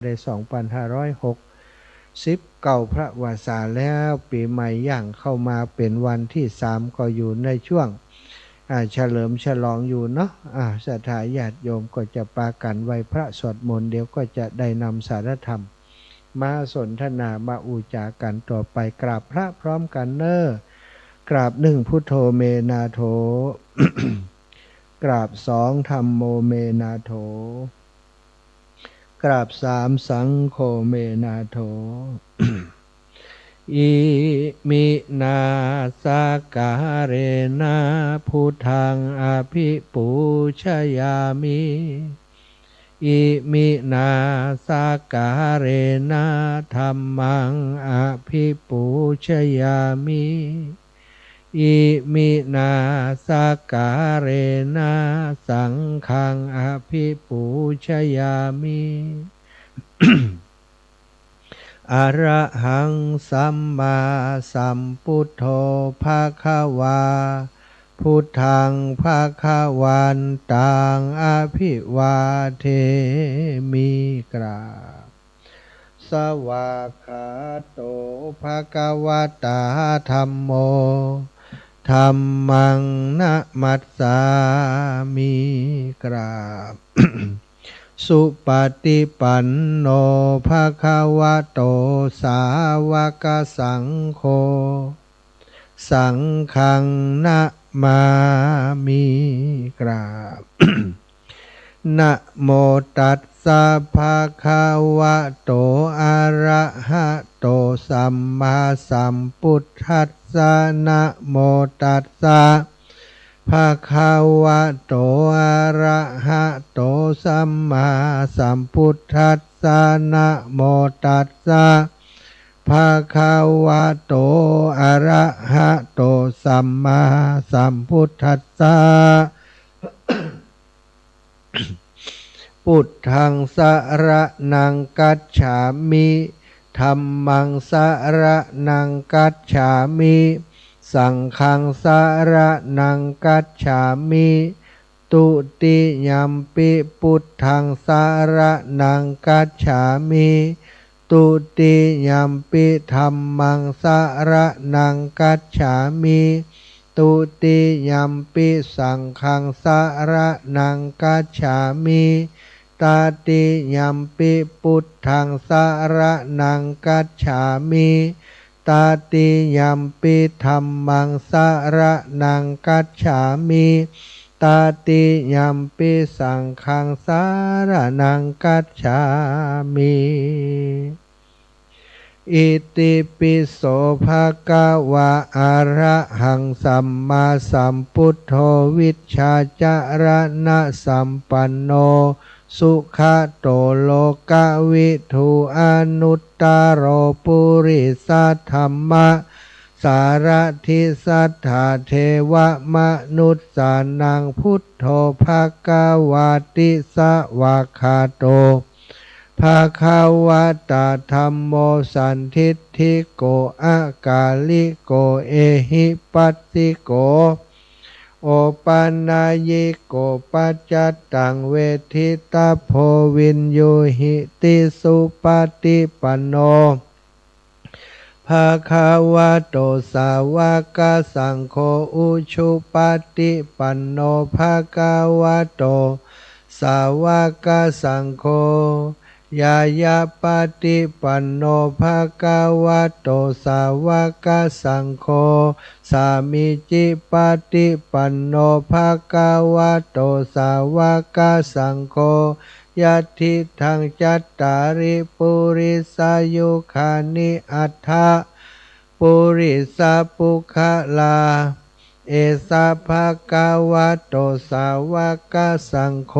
ได้2569พระวาสาแล้วปีใหม่ย่างเข้ามาเป็นวันที่3ก็อยู่ในช่วงเฉลิมฉลองอยู่เนาะศรัทธาญาติโยมก็จะปากันไหว้พระสวดมนต์เดี๋ยวก็จะได้นำสารธรรมมาสนทนามาอุจากันต่อไปกราบพระพร้อมกันเนอะกราบหนึ่งพุทโธเมนาโถ กราบสองธัมโมเมนาโถกราบสามสังโฆเมนาโถ อิมินาสการเรนะพุทธังอภิปูชยามิอิมินาสการเรนะธัมมังอภิปูชยามิอิมินาสการเรนะสังฆังอภิปูชยามิ อรหังสัมมาสัมพุทโธภะคะวาพุทธังภะคะวันตังอภิวาเทมิกราบสวากขาโตภะคะวะตาธัมโมธัมมังนะมัสสามิกราบ สุปฏิปันโนภะคะวะโตสาวกสังโฆสังฆังนะมามิกราบ นะโมตัสสะภะคะวะโตอะระหะโตสัมมาสัมพุทธัสสะนะโมตัสสะภะคะวะโตอะระหะโตสัมมาสัมพุทธัสสะนะโมตัสสะภะคะวะโตอะระหะโตสัมมาสัมพุทธัสสะ พุทธังสรณังกัจฉามิธัมมังสรณังกัจฉามิสังฆังสรณังกัจฉามิตุติยัมปิพุทธังสรณังกัจฉามิตุติยัมปิธัมมังสรณังกัจฉามิตุติยัมปิสังฆังสรณังกัจฉามิตาติยัมปิพุทธังสรณังกัจฉามิตาติยัมปิธัมมังสรณังกัจฉามิตาติยัมปิสังฆังสรณังกัจฉามิอิติปิโสภะคะวะอะระหังสัมมาสัมพุทโธวิชชาจารณะสัมปันโนสุขโตโลกวิทูอนุตตโรปุริสัทธัมมะสารทิสัทธาเทวมนุษย์สานังพุทโธภะคะวะติสวากขาโตภะคะวะตาธัมโมสันทิฏฐิโกอากาลิโกเอหิปัสสิโกโอปันนายิโกปัจจตังเวทิตาโพวินโยหิติสุปฏิปันโนภะคะวะโตสาวกสังโฆอุชุปฏิปันโนภะคะวะโตสาวกสังโฆยายาปฏิปันโนภะคะวะโตสาวกสังโฆสามิจิปฏิปันโนภะคะวะโตสาวกสังโฆยัตถิทังจัตตาริปุริสายุคานิอัฏฐะปุริสปุคลาเอสะภะคะวะโตสาวกสังโฆ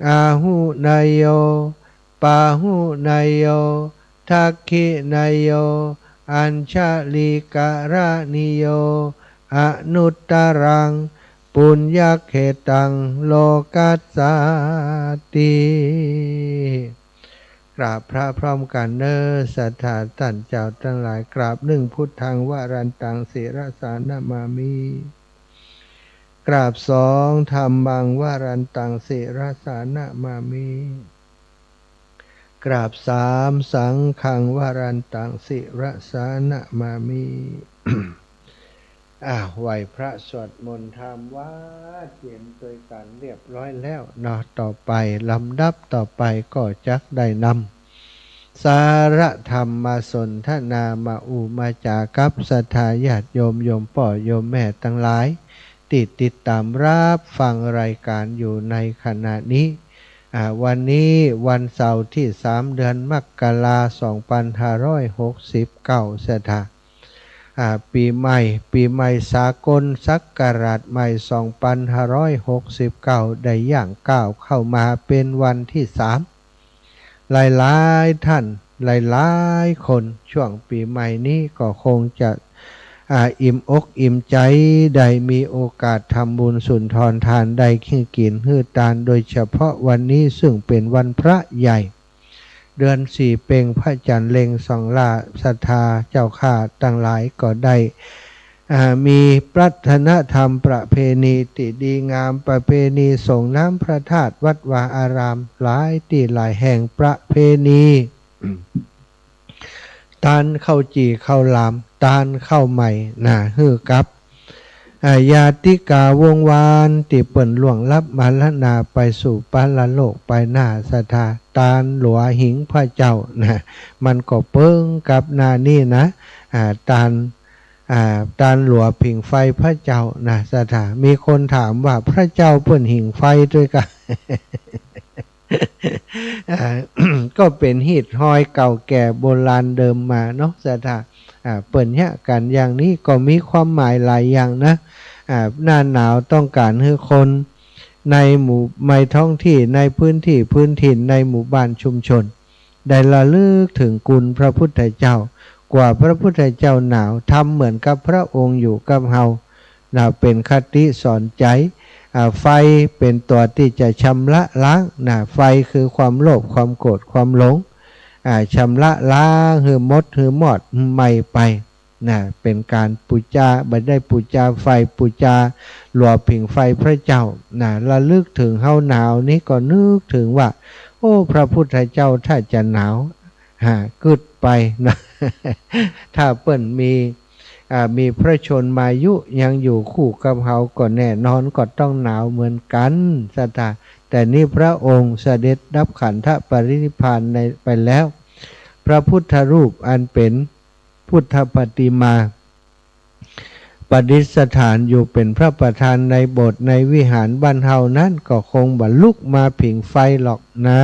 อาหุนายโยปาหุนายโยทักขินายโยอัญชลิกะระนิโยอนุตตรังปุญญเขตังโลกัสสติกราบพระพร้อมกันเนอศรัทธาท่านเจ้าทั้งหลายกราบหนึ่งพุทธังวรันตังศิรสานามามิกราบสองธัมมังวรันตังศิรสานามามิ กราบสามสังฆังวรันตังสิระสานะมามิ ไหวพระสวดมนต์ธรรมว่าเขียนโดยการเรียบร้อยแล้วเนาะต่อไปลำดับต่อไปก็จักได้นำสาระธรรมมาสนทนามาอุมาจากับศรัทธาญาติโยมโยมพ่อโยมแม่ทั้งหลายติดตามรับฟังรายการอยู่ในขณะนี้วันนี้วันเสาร์ที่3 เดือนมกราคม 2569 สถาปีใหม่สากลศักราชใหม่ 2569 ได้ย่างก้าวเข้ามาเป็นวันที่3หลายๆท่านหลายๆคนช่วงปีใหม่นี้ก็คงจะอิ่มอกอิ่มใจได้มีโอกาสทำบุญสุนทรทานได้ขี้กินหื้อตานโดยเฉพาะวันนี้ซึ่งเป็นวันพระใหญ่เดือน4เพ็ญพระจันทร์เล็งส่องล่าศรัทธาเจ้าข้าทั้งหลายก็ได้มีวัฒนธรรมประเพณีที่ดีงามประเพณีส่งน้ำพระธาตุวัดวาอารามหลายที่หลายแห่งประเพณีตานเข้าจีเข้าลามตานเข้าใหม่ฮือกับญาติกาวงวานติเปิ่นล่วงลับมาละนาไปสู่ปาลโลกไปหน้าสถาตานหลัวหิงพระเจ้ามันก็เปิ้งกับนานี่นะตานหลัวผิงไฟพระเจ้าสถามีคนถามว่าพระเจ้าเปิ่นหิงไฟด้วยกัน ก็เป็นหิดห้อยเก่าแก่โบราณเดิมมาเนาะสถาเปิ่นเนี่ยกันอย่างนี้ก็มีความหมายหลายอย่างนะหน้าหนาวต้องการให้คนในท้องที่ในพื้นถิ่นในหมู่บ้านชุมชนได้ระลึกถึงคุณพระพุทธเจ้ากว่าพระพุทธเจ้าหนาวทำเหมือนกับพระองค์อยู่กับเฮาเป็นคติสอนใจไฟเป็นตัวที่จะชำระล้างไฟคือความโลภความโกรธความหลงชำระล้างหือมดหือหมอดไม่ไปเป็นการปูจาบัดได้ปูจาไฟปูจาหล่อผิงไฟพระเจ้าระลึกถึงเฮาหนาวนี้ก็นึกถึงว่าโอ้พระพุทธเจ้าถ้าจะหนาวกึดไปนะถ้าเปิ้นมีพระชนมายุยังอยู่คู่กับเฮาก็แน่นอนก็ต้องหนาวเหมือนกันสถาแต่นี่พระองค์เสด็จดับขันธปรินิพพานไปแล้วพระพุทธรูปอันเป็นพุทธปฏิมาประดิษฐานอยู่เป็นพระประธานในโบสถ์ในวิหารบ้านเฮานั้นก็คงบ่ลุกมาผิงไฟหรอกนะ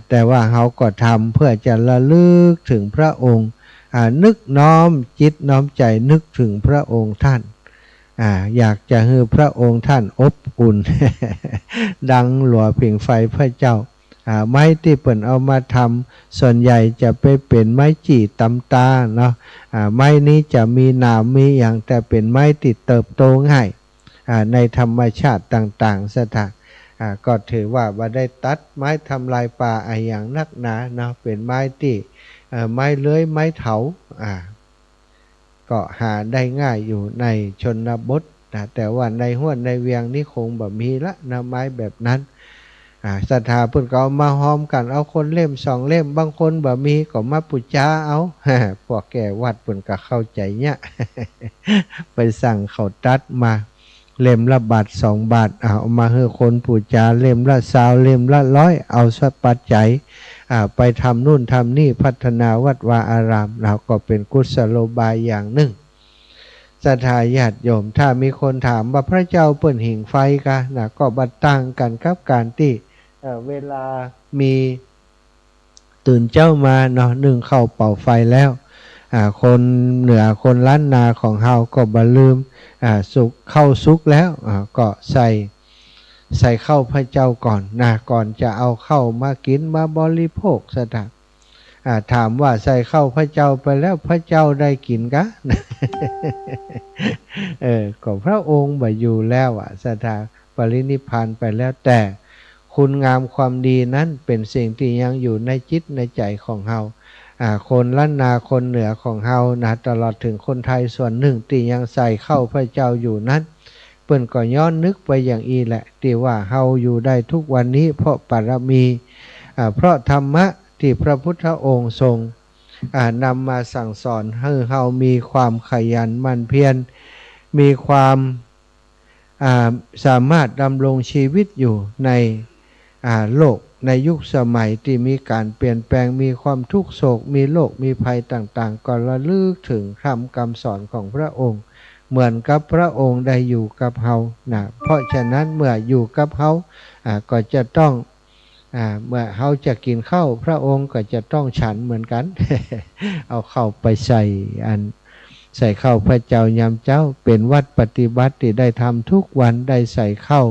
แต่ว่าเฮาก็ทำเพื่อจะระลึกถึงพระองค์นึกน้อมจิตน้อมใจนึกถึงพระองค์ท่านอยากจะให้พระองค์ท่านอบอุ่น ดังหลัวผิงไฟพระเจ้าไม้ที่เปิ่นเอามาทำส่วนใหญ่จะไปเป็นไม้จี่ตำตาเนาะไม้นี้จะมีหนามมีอย่างแต่เป็นไม้ติดเติบโตง่ายในธรรมชาติต่างๆสถานก็ถือว่าได้ตัดไม้ทำลายป่าอย่างนักหนาเนาะเป็นไม้ที่ไม้เลื้อยไม้เถาก็หาได้ง่ายอยู่ในชนบทแต่ว่าในห้วนในเวียงนี่คงแบบมีละนะไม้แบบนั้นศรัทธาเพิ่นก็เอามาห้อมกันเอาคนเล่ม2 เล่มบางคนบ่มีก็มาปุจจาเอาพวกแก่วัดเพิ่นก็เข้าใจเนี่ย ไปสั่งเขาตัดมาเล่มละบาท2 บาทเอามาให้คนปุจจาเล่มละ20เล่มละ100เอาสักปัจจัยไปทำนู่นทำนี่พัฒนาวัดวาอารามเราก็เป็นกุศโลบายอย่างหนึ่งศรัทธาญาติโยมถ้ามีคนถามว่าพระเจ้าเปิ่นหิ่งไฟกะก็บัดตั้งกันกับการที่เวลามีตื่นเจ้ามาเนาะนึ่งเข้าเป่าไฟแล้วคนเหนือคนล้านนาของเฮาก็บ่ลืมสุกเข้าสุกแล้วก็ใส่เข้าพระเจ้าก่อนก่อนจะเอาเข้ามากินมาบริโภคสถานถามว่าใส่เข้าพระเจ้าไปแล้วพระเจ้าได้กินกะ ก็พระองค์บ่อยู่แล้วสถานปรินิพพานไปแล้วแต่คุณงามความดีนั้นเป็นสิ่งที่ยังอยู่ในจิตในใจของเฮาคนล้านนาคนเหนือของเฮาตลอดถึงคนไทยส่วนหนึ่งที่ยังใส่เข้าพระเจ้าอยู่นั้นเปิ้นก็ย้อนนึกไปอย่างอีแหละที่ว่าเฮาอยู่ได้ทุกวันนี้เพราะบารมีเพราะธรรมะ ที่พระพุทธองค์ทรงนำมาสั่งสอนให้เรามีความขยันหมั่นเพียรมีความสามารถดำรงชีวิตอยู่ในโลกในยุคสมัยที่มีการเปลี่ยนแปลงมีความทุกข์โศกมีโรคมีภัยต่างๆก็ระลึกถึงคำสอนของพระองค์เหมือนกับพระองค์ได้อยู่กับเฮานะเพราะฉะนั้นเมื่ออยู่กับเฮาก็จะต้องเมื่อเฮาจะกินข้าวพระองค์ก็จะต้องฉันเหมือนกัน เอาเข้าไปใส่เข้าพระเจ้ายามเจ้าเป็นวัดปฏิบัติที่ได้ทำทุกวันได้ใส่เข้า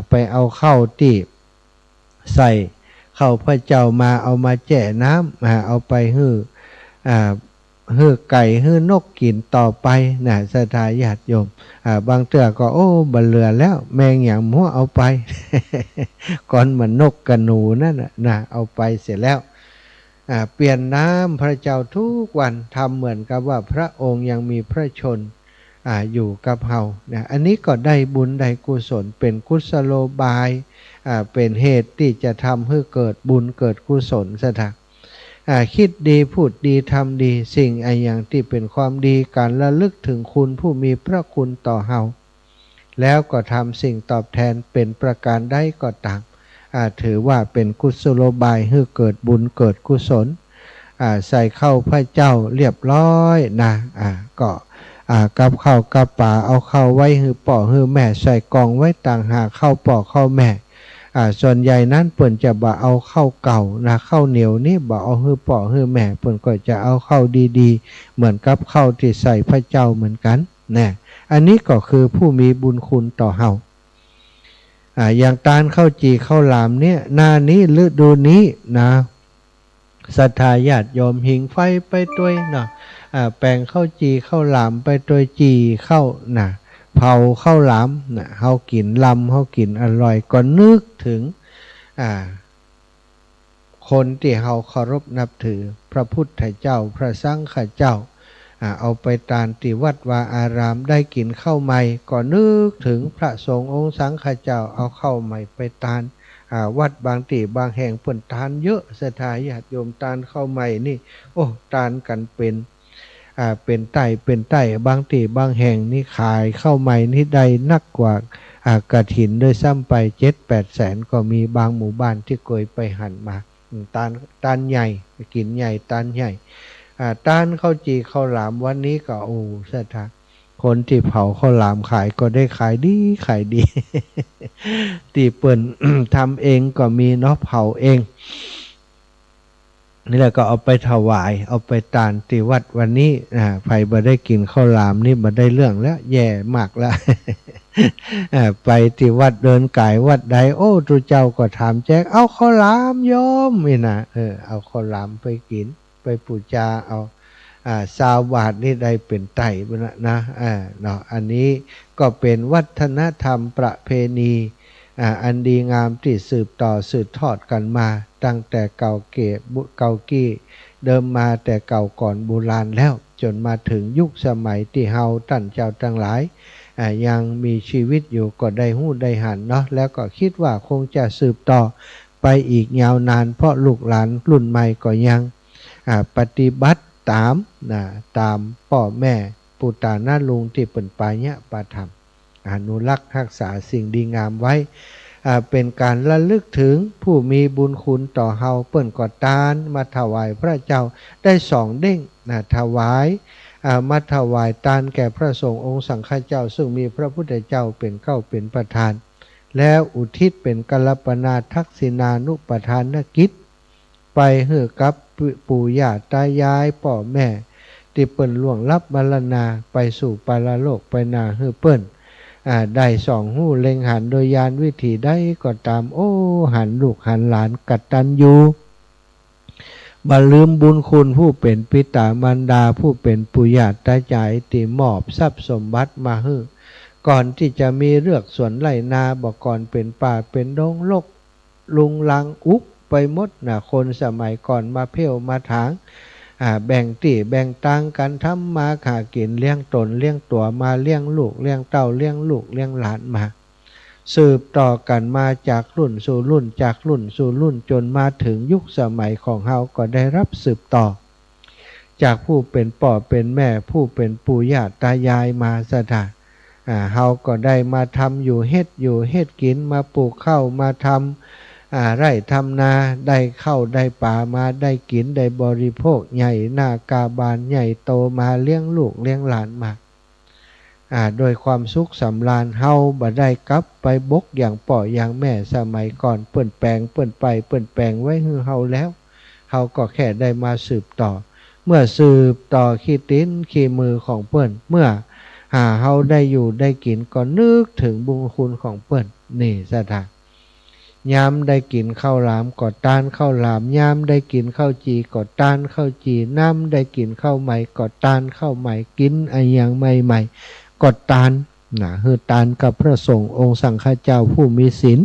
ไปเอาเข้าที่ใส่เข้าพระเจ้ามาเอามาแจ่น้ำเอาไปฮื้อไก่ฮื้อนกกินต่อไปนะศรัทธาญาติโยมบางเตื้อก็โอ้บเหลือแล้วแมงอย่างมัวเอาไป ก่อนเหมือนนกกระหนูนั่นนะเอาไปเสร็จแล้วเปลี่ยนน้ำพระเจ้าทุกวันทำเหมือนกับว่าพระองค์ยังมีพระชนอยู่กับเฮานะอันนี้ก็ได้บุญได้กุศลเป็นกุศโลบายเป็นเหตุที่จะทำให้เกิดบุญเกิดกุศลซะทักคิดดีพูดดีทำดีสิ่งอย่างที่เป็นความดีการระลึกถึงคุณผู้มีพระคุณต่อเฮาแล้วก็ทำสิ่งตอบแทนเป็นประการใดก็ตามถือว่าเป็นกุศโลบายให้เกิดบุญเกิดกุศลใส่เข้าพระเจ้าเรียบร้อยนะก็กับข้าวกับป่าเอาเข้าไว้ให้ป่อให้แม่ใส่กองไว้ต่างหากเข้าป่อเข้าแม่ส่วนใหญ่นั้นเปิ่นจะบ่เอาเข้าเก่านะเข้าเหนียวนี่บ่เอาให้ป่อให้แม่เปิ่นก็จะเอาเข้าดีๆเหมือนกับเข้าที่ใส่พระเจ้าเหมือนกันนะอันนี้ก็คือผู้มีบุญคุณต่อเฮาอย่างตาลข้าวจีข้าวหลามเนี่ยหน้านี้ฤดูนี้นะศรัทธาญาติโยมหิงไฟไปด้วยเนาะแปลงข้าวจีข้าวหลามไปด้วยจีข้าวนะเผาข้าวหลามนะเฮากินลำเฮากินอร่อยก็นึกถึงคนที่เฮาเคารพนับถือพระพุทธเจ้าพระสังฆเจ้าเอาไปตานที่วัดวาอารามได้กินข้าวใหม่ก็นึกถึงพระสงฆ์องค์สังฆเจ้าเอาข้าวใหม่ไปตานวัดบางที่บางแห่งเพิ่นทานเยอะศรัทธาญาติโยมทานข้าวใหม่นี่โอ้ทานกันเป็นไต่บางที่บางแห่งนี่ขายข้าวใหม่นี่ได้นักกว่ากฐินด้วยซ้ำไป 7-8 แสนก็มีบางหมู่บ้านที่เคยไปหันมาตานใหญ่กินใหญ่ตานใหญ่ตานข้าวจีข้าวหลามวันนี้ก็โอ้ศรัทธาคนที่เผาข้าวหลามขายก็ได้ขายดี ที่เปิ่น ทำเองก็มีเนาะเผาเองนี่แหละก็เอาไปถวายเอาไปตานที่วัดวันนี้ใครบ่ได้กินข้าวหลามนี่บ่ได้เรื่องแล้วแย่มากแล้ว ไปที่วัดเดินกายวัดใดโอ้ทุเจ้าก็ถามแจกเอาข้าวหลามโยมนี่นะเอาข้าวหลามไปกินไปปูชาเอาสาวบาทนี่ได้เป็นไต่นะเนาะอันนี้ก็เป็นวัฒนธรรมประเพณีอันดีงามที่สืบต่อสืบทอดกันมาตั้งแต่เก่ากี้เดิมมาแต่เก่าก่อนโบราณแล้วจนมาถึงยุคสมัยที่เฮาท่านเจ้าทั้งหลายยังมีชีวิตอยู่ก็ได้หู้ได้หันเนาะแล้วก็คิดว่าคงจะสืบต่อไปอีกยาวนานเพราะลูกหลานรุ่นใหม่ก็ยังปฏิบัติตามพ่อแม่ปู่ตาน้าลุงที่เป็นปายะปาธรรมอนุรักษ์รักษาสิ่งดีงามไว้เป็นการระลึกถึงผู้มีบุญคุณต่อเฮาเปิ้นก็ตานมาถวายพระเจ้าได้2 เด้งถวายมาถวายตานแก่พระสงฆ์องค์สังฆเจ้าซึ่งมีพระพุทธเจ้าเป็นเก้าเป็นประธานแล้วอุทิศเป็นกัลปนาทักษิณานุปทานกิจไปให้กับปู่ย่าตายายพ่อแม่ที่เปิ้นล่วงลับมรณาไปสู่ปรโลกไปนาให้เปิ้นได้2 หู้เล็งหันโดยยานวิถีได้ก็ตามโอ้หันลูกหันหลานกตัญญูบ่ลืมบุญคุณผู้เป็นปิตามารดาผู้เป็นปู่ย่าตายายที่มอบทรัพย์สมบัติมาให้ก่อนที่จะมีเรือกสวนไร่นาบ่ก่อนเป็นป่าเป็นดงรกลุงลังอุบไปหมดคนสมัยก่อนมาเพ่วมาถางแบ่งที่แบ่งตังกันทำมาหากินเลี้ยงตนเลี้ยงตัวมาเลี้ยงลูกเลี้ยงเต้าเลี้ยงลูกเลี้ยงหลานมา สืบต่อกันมาจากรุ่นสู่รุ่นจากรุ่นสู่รุ่นจนมาถึงยุคสมัยของเฮาก็ได้รับสืบต่อจากผู้เป็นพ่อเป็นแม่ผู้เป็นปู่ย่าตายายมาสถานเฮาก็ได้มาทำอยู่เฮ็ดกินมาปลูกข้าวมาทำไร่ทำนาได้เข้าได้ป่ามาได้กินได้บริโภคใหญ่หน้ากาบานใหญ่โตมาเลี้ยงลูกเลี้ยงหลานมาโดยความสุขสำราญเฮาบ่ได้กลับไปบกอย่างป่ออย่างแม่สมัยก่อนเปิ้นแปลงเปิ้นไปเปิ้นแปลงไว้ให้เฮาแล้วเฮาก็แค่ได้มาสืบต่อเมื่อสืบต่อขี้ติ้นขี้มือของเปิ้นเมื่อเฮาได้อยู่ได้กินก็นึกถึงบุญคุณของเปิ้นนี่ซะท่ายามได้กินข้าวหลามก็ต้านข้าวหลามยามได้กินข้าวจีก็ต้านข้าวจีน้ำได้กินข้าวใหม่ก็ต้านข้าวใหม่กินไอ้อย่างใหม่ๆก็ต้านคือต้านกับพระสงฆ์องค์สังฆเจ้าผู้มีศีล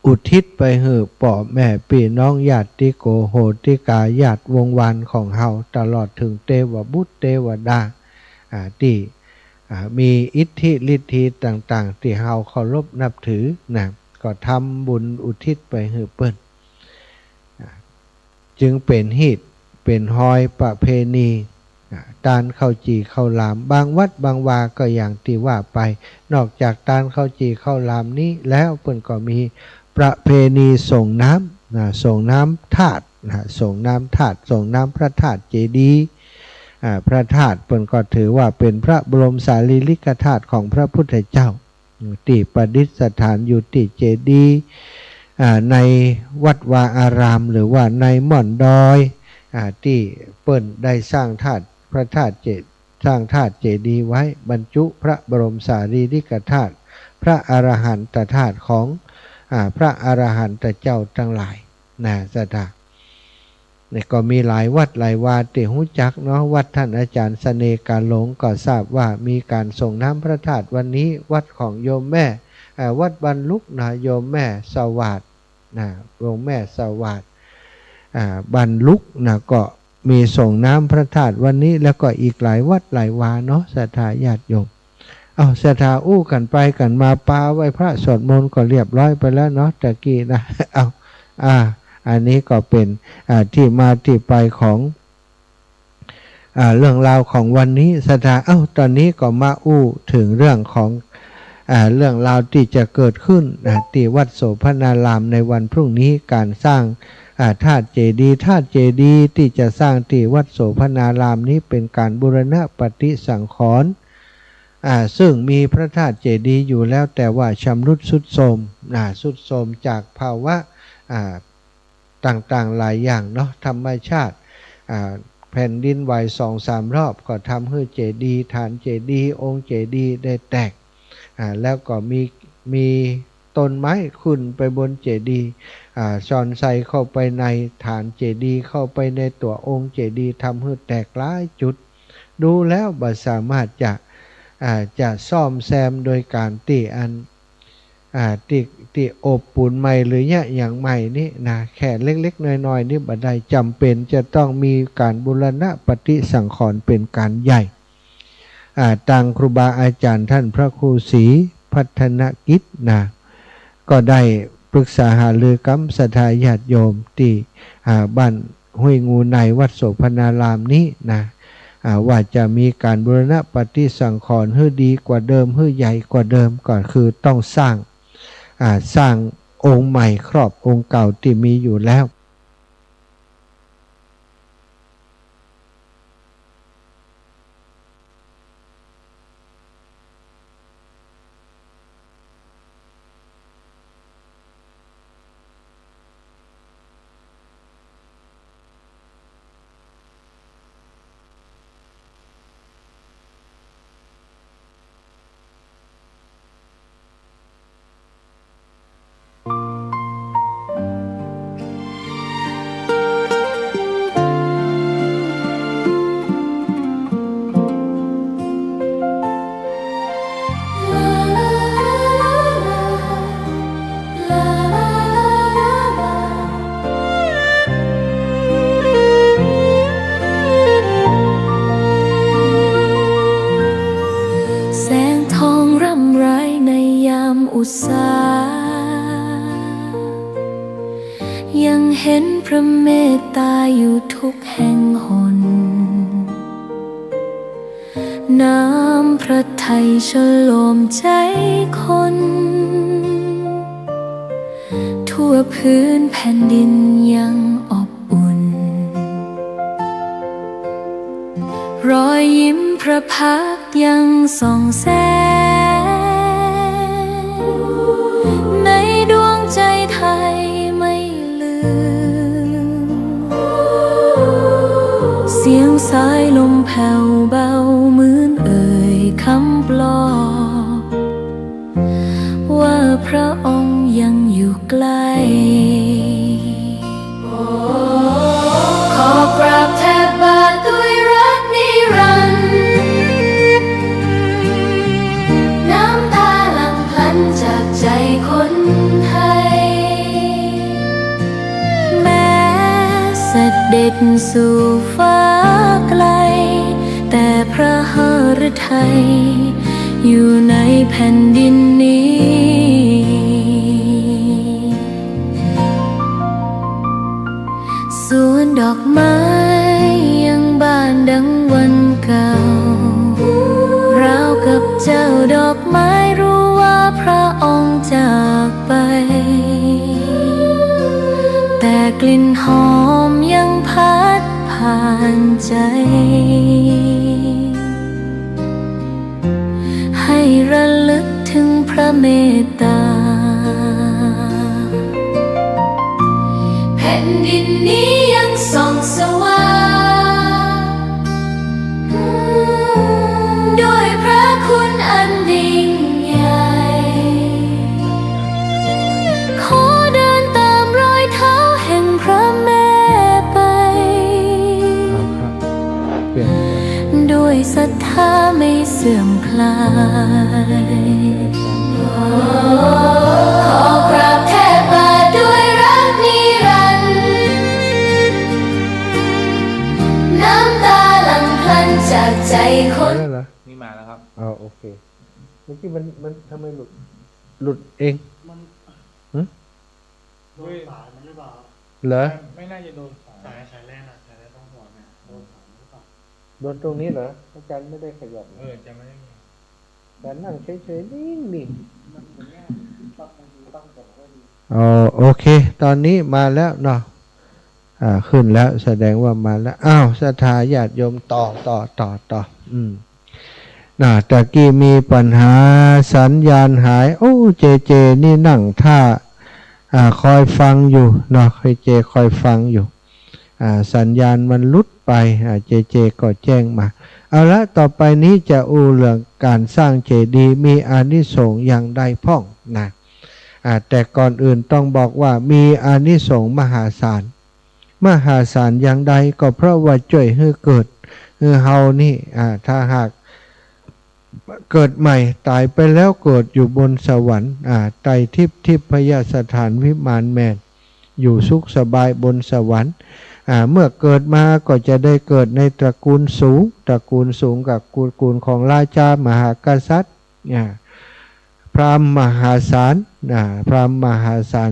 อุทิศไปให้พ่อแม่พี่น้องญาติโกโหติกาญาติวงวานของเฮาตลอดถึงเทวบุตรเทวดาที่มีอิทธิฤทธิต่างๆที่เฮาเคารพนับถือก็ทำบุญอุทิศไปให้เปิ้นจึงเป็นฮีตเป็นหอยประเพณีตานข้าวจีข้าวหลามบางวัดบางวาก็อย่างที่ว่าไปนอกจากตานข้าวจีข้าวหลามนี้แล้วเปิ้นก็มีประเพณีส่งน้ำส่งน้ำธาตุส่งน้ำธาตุส่งน้ำพระธาตุเจดีย์พระธาตุเปิ้นก็ถือว่าเป็นพระบรมสารีริกธาตุของพระพุทธเจ้าที่ประดิษฐานอยู่ที่เจดีย์ในวัดวาอารามหรือว่าในม่อนดอยที่เปิ้นได้สร้างธาตุพระธาตุสร้างธาตุเจดีย์ไว้บรรจุพระบรมสารีริกธาตุพระอรหันตธาตุของพระอรหันตเจ้าทั้งหลายสถานี่ก็มีหลายวัดหลายวาที่หู้จักเนาะวัดท่านอาจารย์เสน่ห์กาหลงก็ทราบว่ามีการส่งน้ำพระธาตุวันนี้วัดของโยมแม่วัดบรรลุกโยมแม่สวัสดิ์โยมแม่สวัสดิ์บรรลุกก็มีส่งน้ำพระธาตุวันนี้แล้วก็อีกหลายวัดหลายวาเนาะศรัทธาญาติโยมศรัทธาอู้กันไปกันมาปาไว้พระสวดมนต์ก็เรียบร้อยไปแล้วเนาะตะกี้นะอันนี้ก็เป็นที่มาที่ไปของเรื่องราวของวันนี้ศรัทธาตอนนี้ก็มาอู้ถึงเรื่องของเรื่องราวที่จะเกิดขึ้นที่วัดโสภณารามในวันพรุ่งนี้การสร้างธาตุเจดีย์ที่จะสร้างที่วัดโสภณารามนี้เป็นการบูรณะปฏิสังขรณ์ซึ่งมีพระธาตุเจดีย์อยู่แล้วแต่ว่าชำรุดทรุดโทรมจากภาวะต่างๆหลายอย่างเนาะธรรมชาติแผ่นดินไหว2-3 รอบก็ทำให้เจดีย์ฐานเจดีย์องค์เจดีย์ได้แตกแล้วก็มีต้นไม้ขึ้นไปบนเจดีย์ซ่อนใส่เข้าไปในฐานเจดีย์เข้าไปในตัวองค์เจดีย์ทำให้แตกหลายจุดดูแล้วบ่สามารถจะซ่อมแซมโดยการที่อบปูนใหม่หรือเนี่ยอย่างใหม่นี่แค่เล็กๆน้อยๆนี่บ่ได้จำเป็นจะต้องมีการบูรณะปฏิสังขรณ์เป็นการใหญ่ทางครูบาอาจารย์ท่านพระครูศรีพัฒนกิจก็ได้ปรึกษาหารือกับศรัทธาญาติโยมที่บ้านห้วยงูในวัดโสภณารามนี้ว่าจะมีการบูรณะปฏิสังขรณ์ให้ดีกว่าเดิมให้ใหญ่กว่าเดิมก็คือต้องสร้างองค์ใหม่ครอบองค์เก่าที่มีอยู่แล้ว ตตาอยู่ทุกแห่งหนน้ำพระทัยฉโลมใจคนทั่วพื้นแผ่นดินยังอบอุ่นรอยยิ้มพระพักตร์ยังส่องแสงในดวงใจไทยไม่ลืมเสียงสายลมแผ่วเบาเหมือนเอ่ยคำปลอบว่าพระองค์ยังอยู่ใกล้ขอกราบแทบบาทด้วยรักนิรันดร์น้ำตาหลั่งพลันจากใจคนไทยแม้เสด็จสู่ฟ้าไกลแต่พระหฤทัยอยู่ในแผ่นดินนี้สวนดอกไม้ยังบานดังวันเก่าราวกับเจ้าดอกไม้รู้ว่าพระองค์จากไปแต่กลิ่นหอมยังพัดผ่านใจให้ระลึกถึงพระเมตตาแผ่นดินนี้ยังส่องสว่างด้วยพระคุณอันยิ่งใหญ่ขอเดินตามรอยเท้าแห่งพระแม่ไปด้วยศรัทธาไม่เสื่อมคลายขอกราบแทบบาทด้วยรักนิรันดร์น้ำตาหลั่งพลันจากใจคนแล้วเหรอนี่มาแล้วครับอ๋อโอเคเมื่อกี้มันทำไมหลุดเองโดนสายมันหรือเปล่าเหรอไม่น่าจะโดนสายแล่นอะสายแล่นต้องหัวเนี่ยโดนสายหรือเปล่าโดนตรงนี้เหรออาจารย์ไม่ได้ขยับจะไม่ได้การนั่งเฉยๆนิ่งๆอ๋อโอเคตอนนี้มาแล้วเนาะขึ้นแล้วแสดงว่ามาแล้วอ้าวศรัทธาญาติโยมต่อตะกี้มีปัญหาสัญญาณหายโอ้เจนี่นั่งท่าคอยฟังอยู่เนาะคอยฟังอยู่สัญญาณมันลุดไปเจก็แจ้งมาเอาละต่อไปนี้จะอู้เรื่องการสร้างเจดีย์มีอานิสงส์อย่างใดพ้องนะแต่ก่อนอื่นต้องบอกว่ามีอานิสงส์มหาศาลอย่างใดก็เพราะว่าช่วยให้เกิดเฮานี่ถ้าหากเกิดใหม่ตายไปแล้วเกิดอยู่บนสวรรค์ไตรทิพยสถานวิมานแมนอยู่สุขสบายบนสวรรค์เมื่อเกิดมาก็จะได้เกิดในตระกูลสูงกับตระกูลของราชามหากษัตริย์พราหมณ์มหาศาล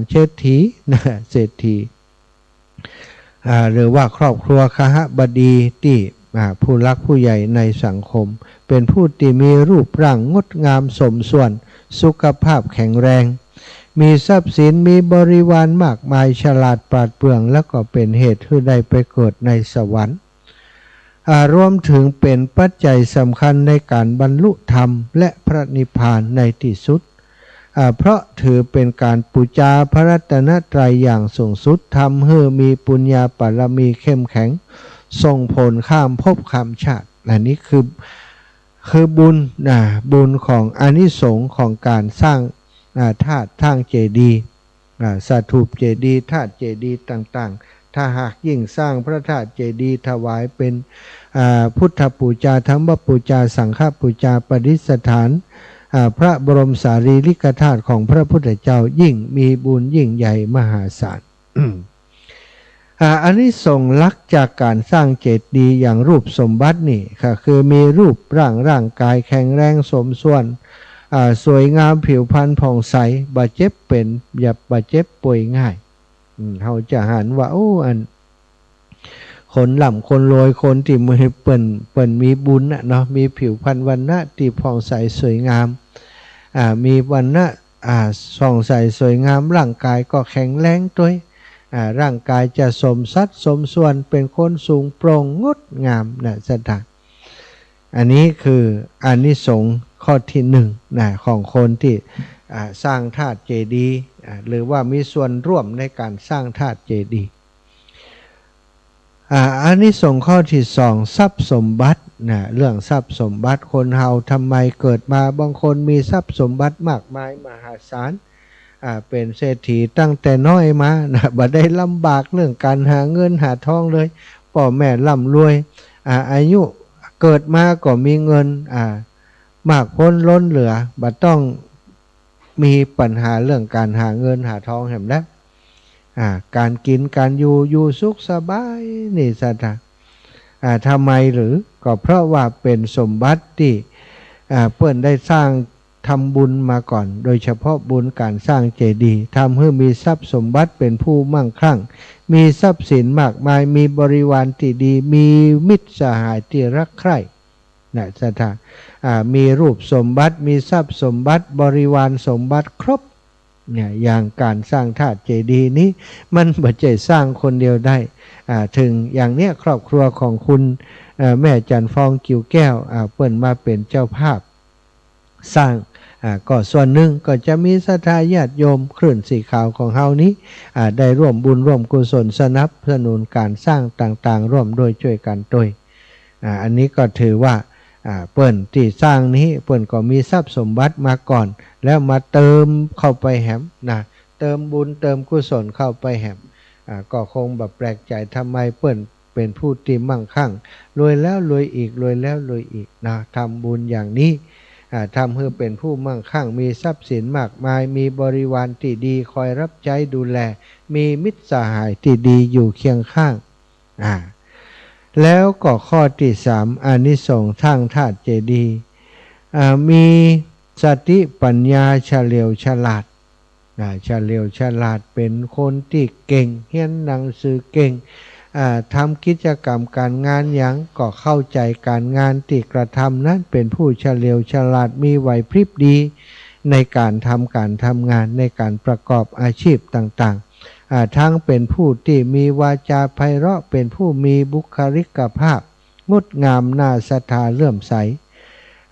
เศรษฐีหรือว่าครอบครัวคหบดีที่ผู้รักผู้ใหญ่ในสังคมเป็นผู้ที่มีรูปร่างงดงามสมส่วนสุขภาพแข็งแรงมีทรัพย์สินมีบริวารมากมายฉลาดปราดเปรื่องแล้วก็เป็นเหตุให้ได้ไปเกิดในสวรรค์รวมถึงเป็นปัจจัยสำคัญในการบรรลุธรรมและพระนิพพานในที่สุดเพราะถือเป็นการปูชาพระรัตนตรัยอย่างสูงสุดทำให้มีปุญญาบารมีเข้มแข็งส่งผลข้ามภพข้ามชาติอันนี้คือบุญของอานิสงส์ของการสร้างธาตุทางเจดีย์สถูปเจดีย์ธาตุเจดีย์ต่างๆถ้าหากยิ่งสร้างพระธาตุเจดีย์ถวายเป็นพุทธปูชาธรรมปูชาสังฆปูชาปฏิสถานพระบรมสารีริกธาตุของพระพุทธเจ้ายิ่งมีบุญยิ่งใหญ่มหาศาล อันนี้ส่งลักจากการสร้างเจดีย์อย่างรูปสมบัตินี่ค่ะคือมีรูปร่างกายแข็งแรงสมส่วนสวยงามผิวพรรณผ่องใสบาดเจ็บเป็นอย่าบาดเจ็บป่วยง่ายเขาจะหันว่าโอ้อัน คนหล่ำคนรวยคนที่มือเปิ่นมีบุญนะเนาะมีผิวพรรณวรรณะที่ผ่องใสสวยงามมีวรรณะส่องใสสวยงามร่างกายก็แข็งแรงด้วยร่างกายจะสมสัดสมส่วนเป็นคนสูงโปร่งงดงามนะสถานอันนี้คืออานิสงส์ข้อที่หนึ่งนะของคนที่สร้างธาตุเจดีย์หรือว่ามีส่วนร่วมในการสร้างธาตุเจดีย์อานิสงส์ข้อที่สองทรัพย์สมบัตินะเรื่องทรัพย์สมบัติคนเฮาทำไมเกิดมาบางคนมีทรัพย์สมบัติมากมายมหาศาลเป็นเศรษฐีตั้งแต่น้อยมานะบ่ได้ลำบากเรื่องการหาเงินหาทองเลยพ่อแม่ร่ำรวยอายุเกิดมาก็มีเงินมากพ้นล้นเหลือบ่ต้องมีปัญหาเรื่องการหาเงินหาทองแห่งแล้วการกินการอยู่สุขสบายนี่สัตว์ทำไมหรือก็เพราะว่าเป็นสมบัติที่เพื่อนได้สร้างทำบุญมาก่อนโดยเฉพาะบุญการสร้างเจดีย์ทำให้มีทรัพย์สมบัติเป็นผู้มั่งคั่งมีทรัพย์สินมากมายมีบริวารที่ดีมีมิตรสหายที่รักใคร่นะสัตว์มีรูปสมบัติมีทรัพย์สมบัติบริวารสมบัติครบเนี่ยอย่างการสร้างธาตุเจดีย์นี้มันไม่ใช่สร้างคนเดียวได้ถึงอย่างเนี้ยครอบครัวของคุณแม่จันฟองกิ่วแก้วเปิ่นมาเป็นเจ้าภาพสร้างก็ส่วนหนึ่งก็จะมีศรัทธาญาติโยมคลื่นสีขาวของเฮานี้ได้ร่วมบุญร่วมกุศลสนับสนุนการสร้างต่างๆร่วมด้วยช่วยกันด้วยอันนี้ก็ถือว่าเปิ้นที่สร้างนี้เปิ้นก็มีทรัพย์สมบัติมาก่อนแล้วมาเติมเข้าไปแหมนะเติมบุญเติมกุศลเข้าไปแหมก็คงแบบแปลกใจทำไมเปิ้นเป็นผู้ที่มั่งคั่งรวยแล้วรวยอีกรวยแล้วรวยอีกนะทำบุญอย่างนี้ทำให้เป็นผู้มั่งคั่งมีทรัพย์สินมากมายมีบริวารที่ดีคอยรับใช้ดูแลมีมิตรสหายที่ดีอยู่เคียงข้างแล้วก็ข้อที่สามอานิสงส์ทางธาตุเจดีย์มีสติปัญญาเฉลียวฉลาดเฉลียวฉลาดเป็นคนที่เก่งเรียนหนังสือเก่งทำกิจกรรมการงานอย่างก็เข้าใจการงานที่กระทำนั้นเป็นผู้เฉลียวฉลาดมีไหวพริบดีในการทำงานในการประกอบอาชีพต่างๆทั้งเป็นผู้ที่มีวาจาไพเราะเป็นผู้มีบุคลิกภาพงดงามน่าศรัทธาเลื่อมใส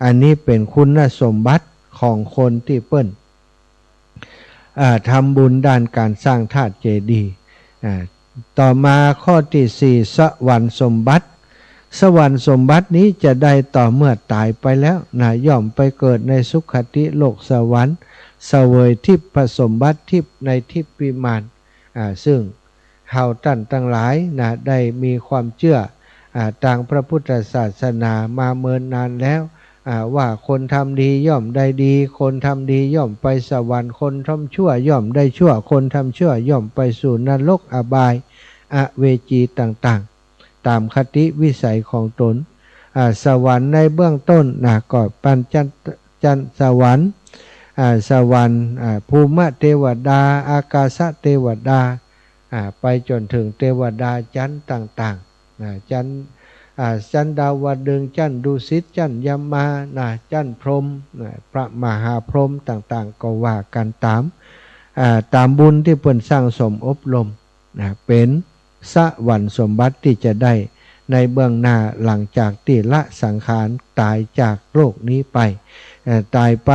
อันนี้เป็นคุณสมบัติของคนที่เปิ้นทำบุญด้านการสร้างธาตุเจดีย์ต่อมาข้อที่สี่สวรรค์สมบัติสวรรค์สมบัตินี้จะได้ต่อเมื่อตายไปแล้วย่อมไปเกิดในสุขติโลกสวรรค์เสวยทิพย์สมบัติทิพย์ในทิพย์วิมานซึ่งเฮาท่านทั้งหลายได้มีความเชื่อทางพระพุทธศาสนามาเมินนานแล้วว่าคนทำดีย่อมได้ดีคนทำดีย่อมไปสวรรค์คนทำชั่วย่อมได้ชั่วคนทำชั่วย่อมไปสู่นรกอบายอเวจีต่างๆตามคติวิสัยของตนสวรรค์ในเบื้องต้นก็ปัญจันสวรรค์สวรรค์ภูมิเทวดาอากาศเทวดาไปจนถึงเทวดาชั้นต่างๆจันดาวดึงจันดุสิตจันยมมาจันพรหมพระมหาพรหมต่างๆก็ว่ากันตามบุญที่เพิ่นสร้างสมอบรมเป็นสวรรค์สมบัติที่จะได้ในเบื้องหน้าหลังจากที่ละสังขารตายจากโลกนี้ไปตายไป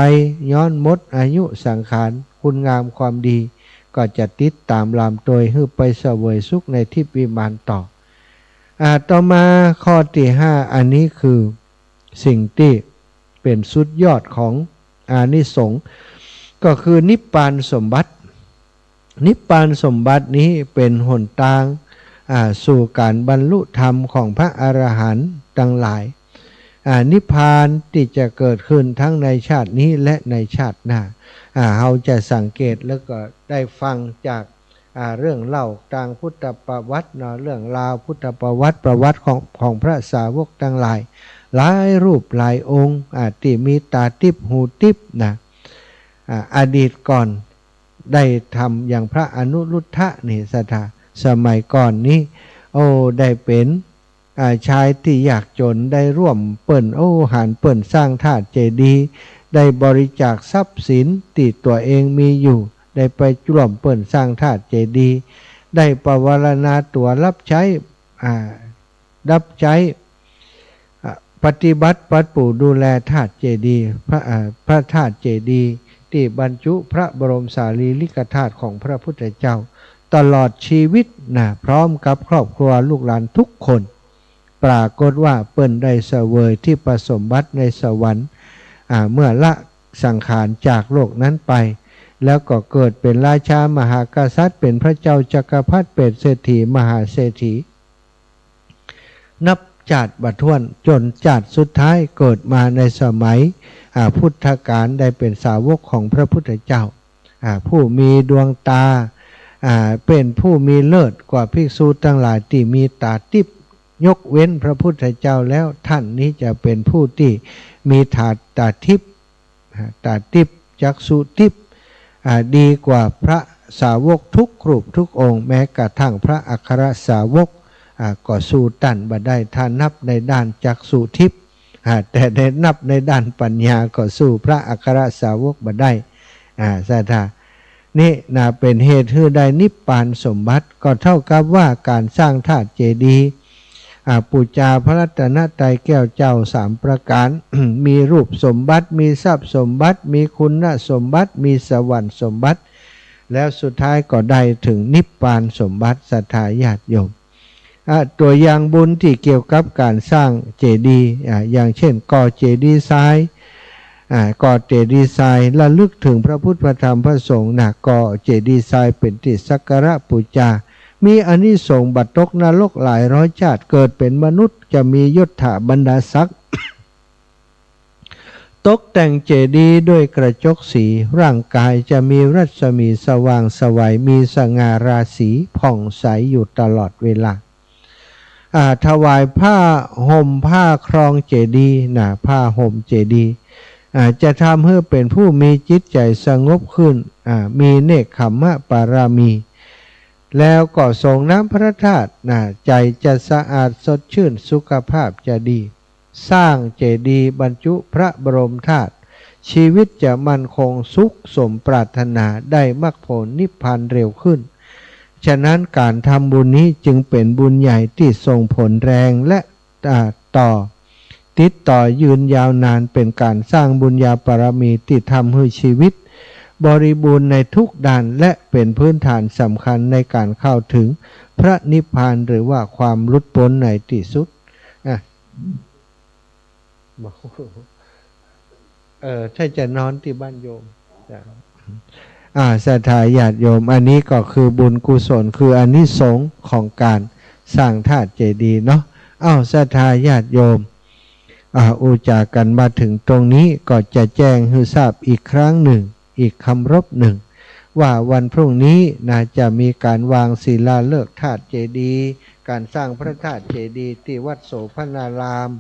ย้อนหมดอายุสังขารคุณงามความดีก็จะติดตามลามโดยให้ไปเสวยสุขในทิพย์วิมานต่อต่อมาข้อที่ห้าอันนี้คือสิ่งที่เป็นสุดยอดของอานิสงส์ก็คือนิพพานสมบัตินิพพานสมบัตินี้เป็นหนทางสู่การบรรลุธรรมของพระอรหันต์ทั้งหลายนิพพานที่จะเกิดขึ้นทั้งในชาตินี้และในชาติหน้าเราจะสังเกตแล้วก็ได้ฟังจากเรื่องเล่าทางพุทธประวัติเรื่องราวพุทธประวัติของพระสาวกทั้งหลายหลายรูปหลายองค์ที่มีตาทิพย์หูทิพย์อดีตก่อนได้ทำอย่างพระอนุรุทธะนี่สมัยก่อนนี้ ได้เป็นชายที่ยากจนได้ร่วมเปิ่นหารเปิ่นสร้างธาตุเจดีย์ได้บริจาคทรัพย์สินที่ตัวเองมีอยู่ได้ไปร่วมเปิ่นสร้างธาตุเจดีย์ได้ปวารณาตัวรับใช้ปฏิบัติปัดปู่ดูแลธาตุเจดีย์พระธาตุเจดีย์ที่บรรจุพระบรมสารีริกธาตุของพระพุทธเจ้าตลอดชีวิตพร้อมกับครอบครัวลูกหลานทุกคนปรากฏว่าเปิ้นได้เสวยที่ประสมบัติในสวรรค์เมื่อละสังขารจากโลกนั้นไปแล้วก็เกิดเป็นราชามหากษัตริย์เป็นพระเจ้าจักรพรรดิเป็นเศรษฐีมหาเศรษฐีนับจาดบัดถ้วนจนจาดสุดท้ายเกิดมาในสมัยพุทธกาลได้เป็นสาวกของพระพุทธเจ้าผู้มีดวงตาเป็นผู้มีเลิศกว่าภิกษุทั้งหลายที่มีตาทิพย์ยกเว้นพระพุทธเจ้าแล้วท่านนี้จะเป็นผู้ที่มีตาทิพย์จักษุทิพย์ดีกว่าพระสาวกทุกรูปทุกองค์แม้กระทั่งพระอัครสาวกก็สู้ตันบ่ได้ถ้านับในด้านจักษุทิพย์แต่ได้นับในด้านปัญญาก็สู้พระอัครสาวกบ่ได้สาธานี่เป็นเหตุให้ได้นิพพานสมบัติก็เท่ากับว่าการสร้างธาตุเจดีย์ปูจาพระรัตนตรัยแก้วเจ้า3ประการ มีรูปสมบัติมีทรัพย์สมบัติมีคุณสมบัติมีสวรรค์สมบัติแล้วสุดท้ายก็ได้ถึงนิพพานสมบัติศรัทธาญาติโยมตัวอย่างบุญที่เกี่ยวกับการสร้างเจดีย์อย่างเช่นก่อเจดีย์ทรายก่อเจดีย์ทรายระลึกถึงพระพุทธพระธรรมพระสงฆ์ก่อเจดีย์ทรายเป็นที่สักการะบูชามีอานิสงส์บัดตกนรกหลายร้อยชาติเกิดเป็นมนุษย์จะมียศถาบรรดาศักดิ์ ตกแต่งเจดีย์ด้วยกระจกสีร่างกายจะมีรัศมีสว่างไสวมีสง่าราศีผ่องใสอยู่ตลอดเวลาถวายผ้าห่มผ้าครองเจดีย์ผ้าห่มเจดีย์จะทำให้เป็นผู้มีจิตใจสงบขึ้นมีเนกขัมมะปารามีแล้วก็ส่งน้ำพระธาตุใจจะสะอาดสดชื่นสุขภาพจะดีสร้างเจดีย์บรรจุพระบรมธาตุชีวิตจะมั่นคงสุขสมปรารถนาได้มรรคผลนิพพานเร็วขึ้นฉะนั้นการทำบุญนี้จึงเป็นบุญใหญ่ที่ส่งผลแรงและติดต่อยืนยาวนานเป็นการสร้างบุญญาบารมีที่ทำให้ชีวิตบริบูรณ์ในทุกด้านและเป็นพื้นฐานสำคัญในการเข้าถึงพระนิพพานหรือว่าความหลุดพ้นในที่สุดถ้าจะนอนที่บ้านโยมศรัทธาญาติโยมอันนี้ก็คือบุญกุศลคืออานิสงส์ของการสร้างธาตุเจดีย์เนาะศรัทธาญาติโยมอุจากันมาถึงตรงนี้ก็จะแจ้งให้ทราบอีกครั้งหนึ่งอีกคำรบหนึ่งว่าวันพรุ่งนี้จะมีการวางศิลาฤกษ์ธาตุเจดีย์การสร้างพระธาตุเจดีย์ที่วัดโสภณาราม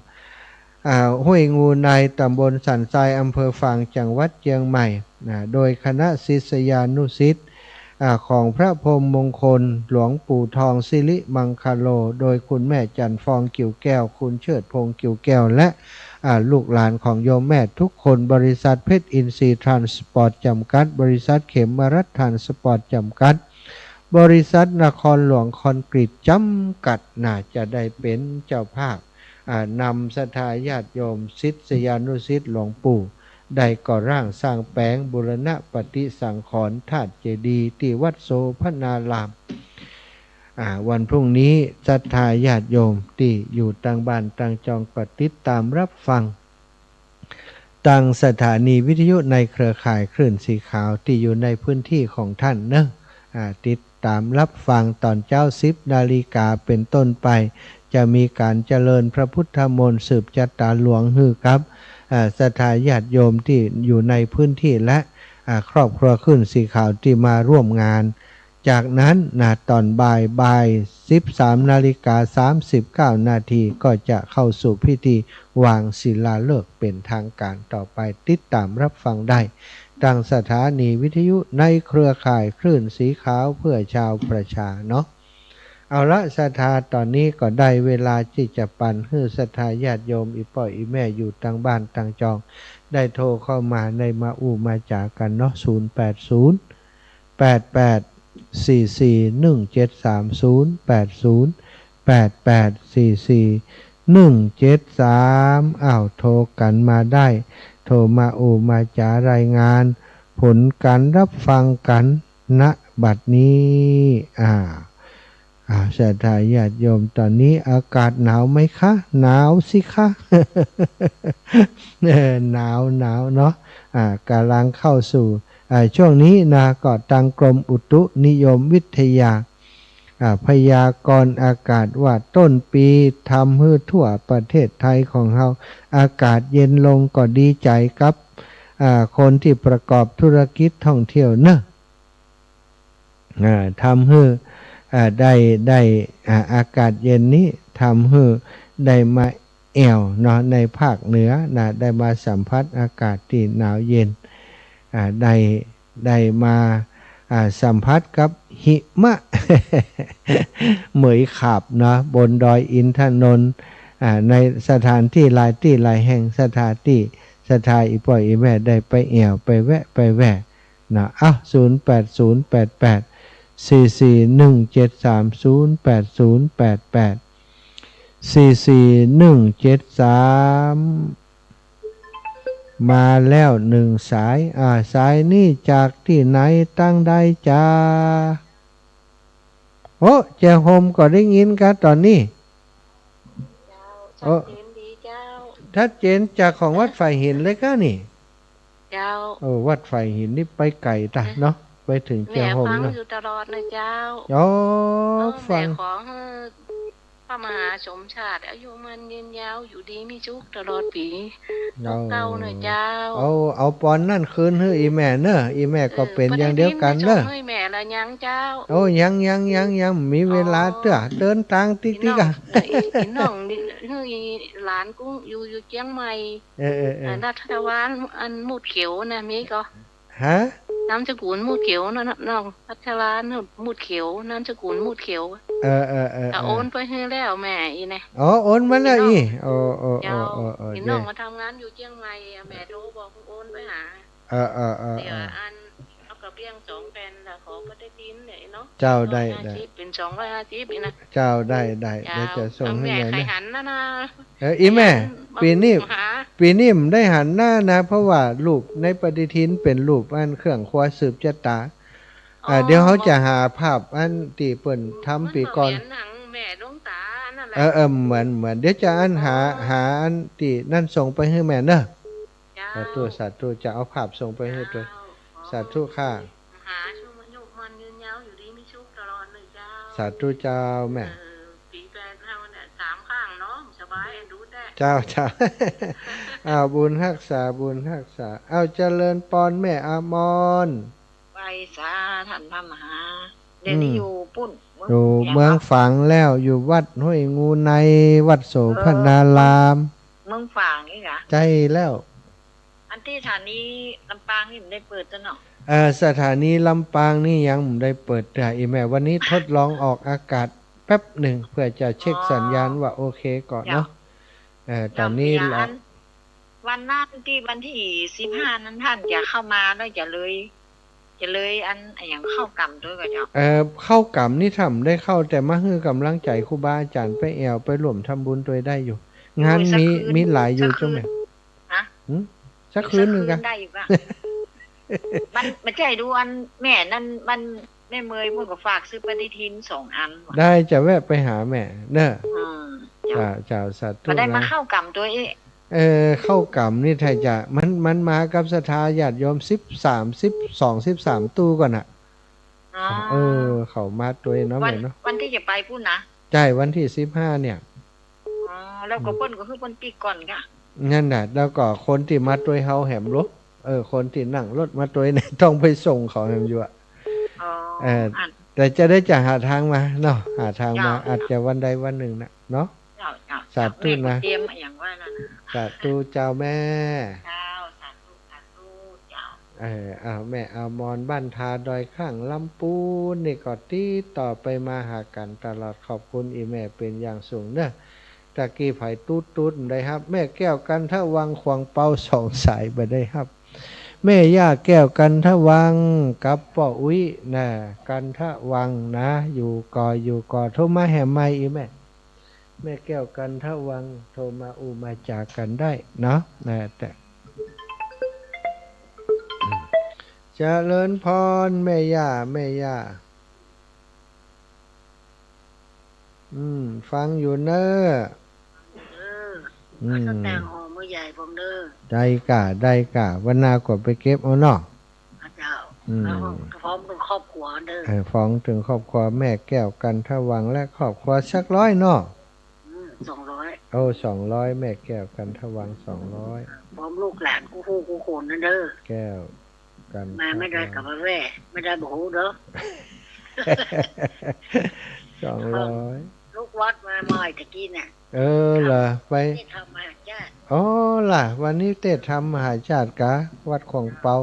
ห้วยงูในตำบลสันทรายอำเภอฝางจังหวัดเชียงใหม่โดยคณะศิษยานุศิษย์ของพระพรหมมงคลหลวงปู่ทองสิริมังคโลโดยคุณแม่จันฟองกิ่วแก้วคุณเชิดพงษ์กิ่วแก้วและลูกหลานของโยมแม่ทุกคนบริษัทเพชรอินทรีย์ทรานสปอร์ตจำกัดบริษัทเข็มมรัฐทรานสปอร์ตจำกัดบริษัทนครหลวงคอนกรีตจำกัดจะได้เป็นเจ้าภาพนำศรัทธาญาติโยมศิษยานุศิษย์หลวงปู่ได้ก่อร่างสร้างแปลงบูรณะปฏิสังขรณ์ธาตุเจดีย์ที่วัดโสภณารามวันพรุ่งนี้ศรัทธาญาติโยมที่อยู่ต่างบ้านต่างจองก็ติดตามรับฟังต่างสถานีวิทยุในเครือข่ายคลื่นสีขาวที่อยู่ในพื้นที่ของท่านติดตามรับฟังตอนเจ้า10 นาฬิกาเป็นต้นไปจะมีการเจริญพระพุทธมนต์สืบจัตตาหลวงฮือครับศรัทธาญาติโยมที่อยู่ในพื้นที่และครอบครัวคลื่นสีขาวที่มาร่วมงานจากนั้นตอนบ่าย 13 นาฬิกา 39 นาทีก็จะเข้าสู่พิธีวางศิลาฤกษ์เป็นทางการต่อไปติดตามรับฟังได้ทางสถานีวิทยุในเครือข่ายคลื่นสีขาวเพื่อชาวประชาเนาะ เอาละศรัทธาตอนนี้ก็ได้เวลาที่จะปันให้ศรัทธาญาติโยมอีป่อยอีแม่อยู่ต่างบ้านต่างจองได้โทรเข้ามาในมาอู่มาจากกันเนาะ0848441730อ้าวโทรกันมาได้โทรมาอู่มาจารายงานผลการรับฟังกันณบัดนี้ศรัทธาญาติโยมตอนนี้อากาศหนาวไหมคะหนาวสิคะหนาวเนาะกำลังเข้าสู่ช่วงนี้นะก็ทางกรมอุตุนิยมวิทยาพยากรณ์อากาศว่าต้นปีทำให้ทั่วประเทศไทยของเราอากาศเย็นลงก็ดีใจกับคนที่ประกอบธุรกิจท่องเที่ยวเนอะทำให้ได้อากาศเย็นนี้ทำให้ได้มาแอวเนาะในภาคเหนือนะได้มาสัมผัสอากาศที่หนาวเย็นได้มาสัมผัสกับหิมะ เหมยขาบเนาะบนดอยอินทนนท์ในสถานที่หลายแห่งสถานที่สถานอีป่อยอีแม่ได้ไปแอวไปแวะนะ0417308088441173มาแล้วหนึ่งสายสายนี่จากที่ไหนตั้งได้จ้าโอ้เจ้าโฮมก็ได้ยินกันตอนนี้เจ้าชัดเจนดีเจ้าชัดเจนจากของวัดไฟหินเลยก็นี่เจ้าวัดไฟหินนี่ไปไกลตะเนาะไปถึงเจ้าโฮมนะแม่ฟังอยู่ตลอดนะเจ้าฟังของพระมหาสมชาติอายุมันยืนยาวอยู่ดีมีสุขตลอดปีเก่าหน่อยเจ้าเอาปอนนั่นคืนให้อีแม่เนอะอีแม่ก็เป็นอย่างเดียวกันเนอะให้แม่ละยังเจ้ายังมีเวลาเดินทางติ๊กๆอีน้องให้หลานกุ้งอยู่เชียงใหม่รัฐวานอันมูดเขียวนะมีก็ฮะน้ำสกุลมูดเขียวน้องพัชรานมูดเขียวน้ำสกุลมูดเขียวโอนไปให้แล้วแม่อีนะโอนมาแล้วอีน้องมาทำงานอยู่เชียงใหม่แม่โทรบอกโอนไปหาเดี๋ยวอันเอากระเบี้ยง2 แผ่นแล้วขอปฏิทินเนี่ยเนาะเจ้าได้เป็น250อีนะเจ้าได้เดี๋ยวจะส่งให้แม่ใครหันนะอีแม่ปีนี้มได้หันหน้านะเพราะว่ารูปในปฏิทินเป็นรูปอันเครื่องครัวสืบชะตาเดี๋ยวเขาจะหาภาพอันที่เปิ่นทำปีก่อนแม่ดวงตานั่นแหละเหมือนเดี๋ยวจะอันหาอันที่นั่นส่งไปให้แม่เนอะสาธุจะเอาภาพส่งไปให้ตัวสาธุค่ะหาช่วงมันยุมันยืนยาวอยู่ดีไม่ชุกตลอดเลยเจ้าสาธุเจ้าแม่ปีแปดเราเนี่ย3 ข้างเนาะสบายดูได้เจ้าบุญรักษาเอาเจริญปอนแม่อมรไปสาท่านพระมหาเดี๋ยวนี้อยู่ปุ่นอยู่เมืองฝางแล้วอยู่วัดห้วยงูในวัดโสภณารามเมืองฝางนี่เหรอใจแล้วอันที่สถานีลำปางนี่มันได้เปิดตัวเนาะสถานีลำปางนี่ยังไม่ได้เปิดแต่อีแม่วันนี้ทดลองออกอากาศแป๊บหนึ่งเพื่อจะเช็คสัญญาณว่าโอเคก่อนเนาะตอนนี้วันนั้นที่วันที่15นั้นท่านจะเข้ามาแล้วจะเลยอันอย่างเข้ากรรมด้วยก็เจ้าเข้ากรรมนี่ทำได้เข้าแต่มาฮื้อกำลังใจครูบาอาจารย์ไปแอวไปร่วมทำบุญตัวได้อยู่งานมีหลายอยู่จ้ะแม่สักคืนนึงกันได้อยู่ป่ะมันใจดูอันแม่นั่นมันแม่เมยเพิ่นก็ฝากซื้อปฏิทิน2 อันได้จะแวะไปหาแม่เด้อเจ้าสาธุได้มาเข้ากรรมตัวเข้ากรรมนี่ไทยจะมันมากับศรัทธาญาติโยม13ตู้ก่อนน่ะเขามาตัวเนาะแม่เนาะวันที่จะไปพูดนะใช่วันที่15เนี่ยแล้วก็เพิ่นก็คือเพิ่นปีก่อนค่ะนั่นน่ะแล้วก็คนที่มาตัวเฮาแหมรถคนที่นั่งรถมาตัวเนี่ยต้องไปส่งเขาแหมอยู่แต่จะหาทางมาเนาะหาทางมาอาจจะวันใดวันหนึ่งนะเนาะสาธุนะเตรียมอย่างว่านั่นสาธุเจ้าแม่เจ้าสาธุเจ้า แม่อมรบ้านทาดอยข้างลำปูนนี่ก็ตีต่อไปมาหากันตลอดขอบคุณอีแม่เป็นอย่างสูงเนอะตะกี้ไผ่ตูดได้ครับแม่แก้วกันทะวังควงเป้าสองสายไปได้ครับแม่ย่าแก้วกันทะวังกับป่ออุ้ยนะกันทะวังนะอยู่ก่อโทรมาแห่ไม่อีแม่แก้วกันทะวังโทรมามาจากกันได้เนาะนะแต่เจริญพรแม่ย่าฟังอยู่เนอะเขาแต่งหอมือใหญ่ผมเด้อได้กะวันหน้ากดไปเก็บเอาเนาะเจ้าแล้วพร้อมถึงครอบครัวเด้อฟ้องถึงครอบครัวแม่แก้วกันทวังและครอบครัวสัก100เนาะ200200แม่แก้วกันทวัง200พร้อมลูกหลานกูโคนนั่นเด้อแก้วกันมาไม่ได้กับแม่ไม่ได้บอกเด้อ200ลูกวัดมาใหม่ตะกี้เนี่ยเหรอไปทำมหาชาติล่ะวันนี้เต้ทำมหาชาติกะวัดของเปา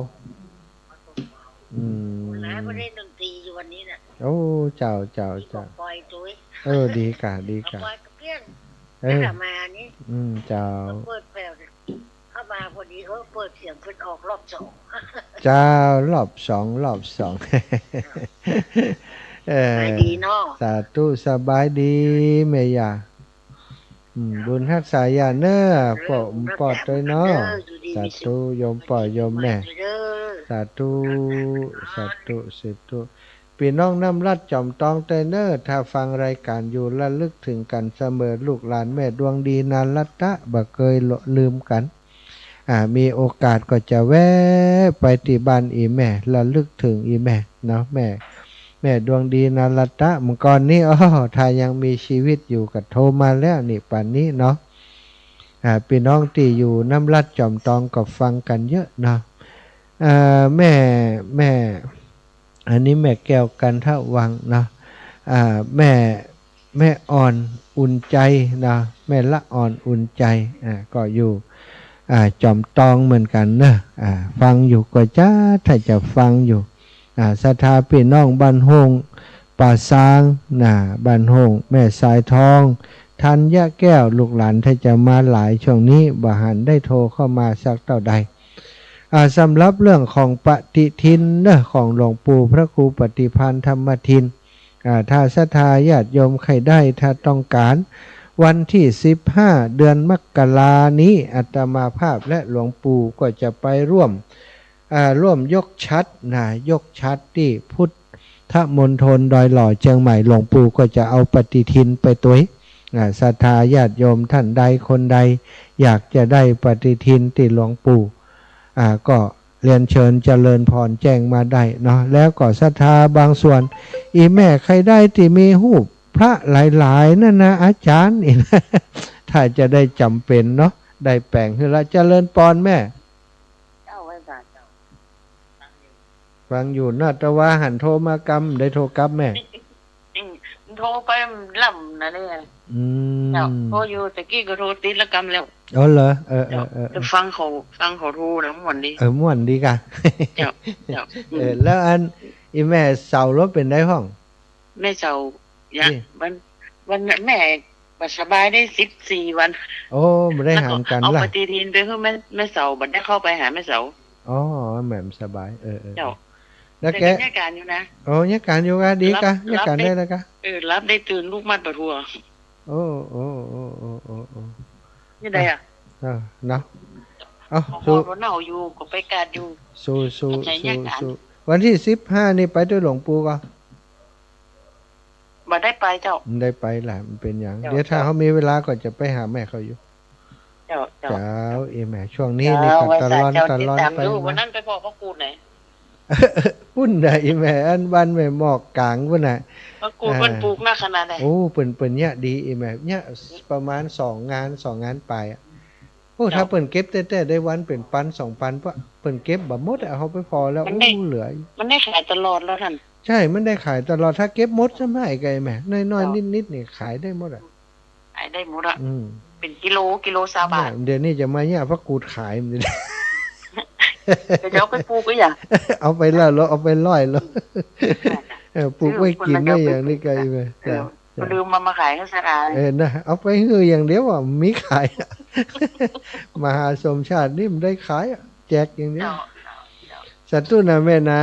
แล้วก็ได้ดนตรีอยู่วันนี้น่ะเจ้าปล่อยจุ้ยดีกะปล่อยกระเพี้ยนมานี่เจ้าเปิดแปลวเข้ามาพอดีเปิดเสียงขึ้นออกรอบ2เจ้ารอบ2สบายดีเนาะสาธุสบายดีแม่ย่าบุญรักษายาเน้อปอดด้วยเนาะสาธุโยมปอโยมแม่สาธุพี่น้องน้ำรัดจอมตองเตเนอร์ถ้าฟังรายการอยู่ระลึกถึงกันเสมอลูกหลานแม่ดวงดีนานรัตะบ่เคยลืมกันมีโอกาสก็จะแวะไปที่บ้านอีแม่ระลึกถึงอีแม่เนาะแม่ดวงดีนารัตะเมื่อก่อนนี้ถ้ายังมีชีวิตอยู่ก็โทรมาแล้วนี่ป่านนี้เนาะพี่น้องที่อยู่น้ำรัดจอมตองก็ฟังกันเยอะเนาะแม่อันนี้แม่แก้วกันทะวังเนาะแม่อ่อนอุ่นใจนะแม่ละอ่อนอุ่นใจก็อยู่จอมตองเหมือนกันนะฟังอยู่ก็จ้าถ้าจะฟังอยู่ศรัทธาพี่น้องบ้านโฮงป่าซางบ้านโฮงแม่สายทองทันยะแก้วลูกหลานถ้าจะมาหลายช่วงนี้บ่หันได้โทรเข้ามาสักเท่าใดสำหรับเรื่องของปฏิทินของหลวงปู่พระครูปฏิภาณธรรมทินถ้าศรัทธาญาติโยมใครได้ถ้าต้องการวันที่15เดือนมกรานี้อาตมาภาพและหลวงปู่ก็จะไปร่วมยกชัดยกชัดที่พุทธมณฑลดอยหล่อเชียงใหม่หลวงปู่ก็จะเอาปฏิทินไปตัวศรัทธาญาติโยมท่านใดคนใดอยากจะได้ปฏิทินที่หลวงปู่ก็เรียนเชิญเจริญพรแจ้งมาได้เนาะแล้วก็ศรัทธาบางส่วนอีแม่ใครได้ที่มีรูปพระหลายๆนั่นนะอาจารย์อีกถ้าจะได้จำเป็นเนาะได้แปลงคือละเจริญพรแม่ฟังอยู่นาตวาหันโทรมากำได้โทรกลับแม่โทรไปล่ำนะเนี่ยโทรอยู่ตะกี้ก็โทรติดแล้วกำแล้วเหรอฟังเขาโทรนะม่วนดีม่วนดีกะแล้วอันอีแม่เสารถเป็นได้ห้องแม่เสาวันแม่สบายได้14วันไม่ได้หามกันเอาปฏิทินไปคือแม่เสาบัดได้เข้าไปหาแม่เสาแม่สบายแล้วแกแยกการอยู่นะแยกการอยู่กะดีกะแยกการได้แล้วกะรับได้ตื่นลูกมัดปะทัวนี่ได้เนาะสู้เน่าอยู่ก็ไปการอยู่สู้วันที่15นี่ไปด้วยหลวงปู่ก็บ่ได้ไปเจ้าได้ไปแหละมันเป็นอย่างเดี๋ยวถ้าเขามีเวลาก็จะไปหาแม่เขาอยู่เจ้าแม่ช่วงนี้นี่ก็ตลอดไปวันนั้นไปพ่อพ่อกูไหนปุ่นได้แม่อันบ้านแม่หมอกกลางพุ่นน่ะกูเพิ่นปลูกมาขนาดไหนเปิ้นเนี่ยดีแม่เนี่ยประมาณ2 งานไปถ้าเปิ้นเก็บแต่ได้วันเป็น1,000 2,000เพราะเปิ้นเก็บบ่หมดเอาไปพอแล้วเหลือมันได้ขายตลอดแล้วท่านใช่มันได้ขายตลอดถ้าเก็บหมดจะไม่ไกลแม่น้อยๆนิดๆนี่ขายได้หมดขายได้หมดเป็นกิโล20 บาทเดี๋ยวนี้จะมาเนี่ยพระกูดขายมัน จะเอาไปปลูกก็อย่าง เอาไปแล้วแล้วเอาไปร้อยแล้วปลูกไว้กินได้อย่างนี้ไกลไปลืมมาขายให้สะอาดนะเอาไปฮืออย่างเดียวอ่ะมีขายมหาสมชาตินี่มันได้ขายแจกอย่างนี้สัตว์นะแม่นะ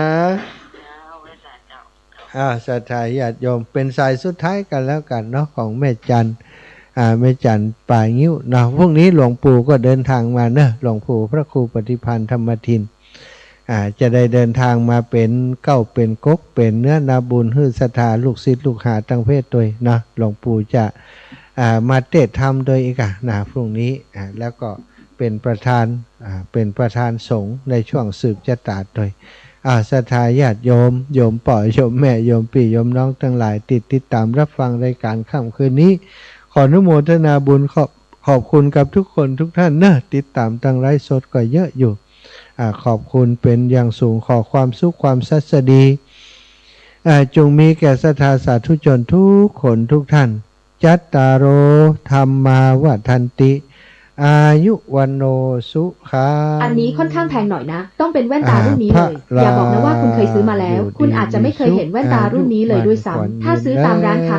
ศรัทธาญาติโยมเป็นสายสุดท้ายกันแล้วกันเนาะของแม่จันแม่จันป่างิ้วนะพรุ่งนี้หลวงปู่ก็เดินทางมาเนอะหลวงปู่พระครูปฏิพันธ์ธรรมทินจะได้เดินทางมาเป็นเก้าเป็นก๊กเป็นเนื้อนาบุญฮือศรัทธาลูกศิษย์ลูกหาตั้งเพศตัวนะหลวงปู่จะมาเทศธรรมโดยอีกนะพรุ่งนี้แล้วก็เป็นประธานสงฆ์ในช่วงสืบชะตาโดยศรัทธาญาติโยมป่อยโยมแม่โยมพี่โยมน้องทั้งหลายติดตามรับฟังรายการค่ำคืนนี้ขออนุโมทนาบุญขอบคุณกับทุกคนทุกท่านนะติดตามตั้งไลฟ์สดก็เยอะอยู่ขอบคุณเป็นอย่างสูงขอความสุขความสัสดีจงมีแก่ศรัทธาสาธุชนทุกคนทุกท่านจัตตารโอธรรมาวัฏันติอายุวันโนสุขังอันนี้ค่อนข้างแพงหน่อยนะต้องเป็นแว่นตารุ่นนี้เลยอย่าบอกนะว่าคุณเคยซื้อมาแล้วคุณอาจจะไม่เคยเห็นแว่นตารุ่นนี้เลยด้วยซ้ำถ้าซื้อตามร้านค้า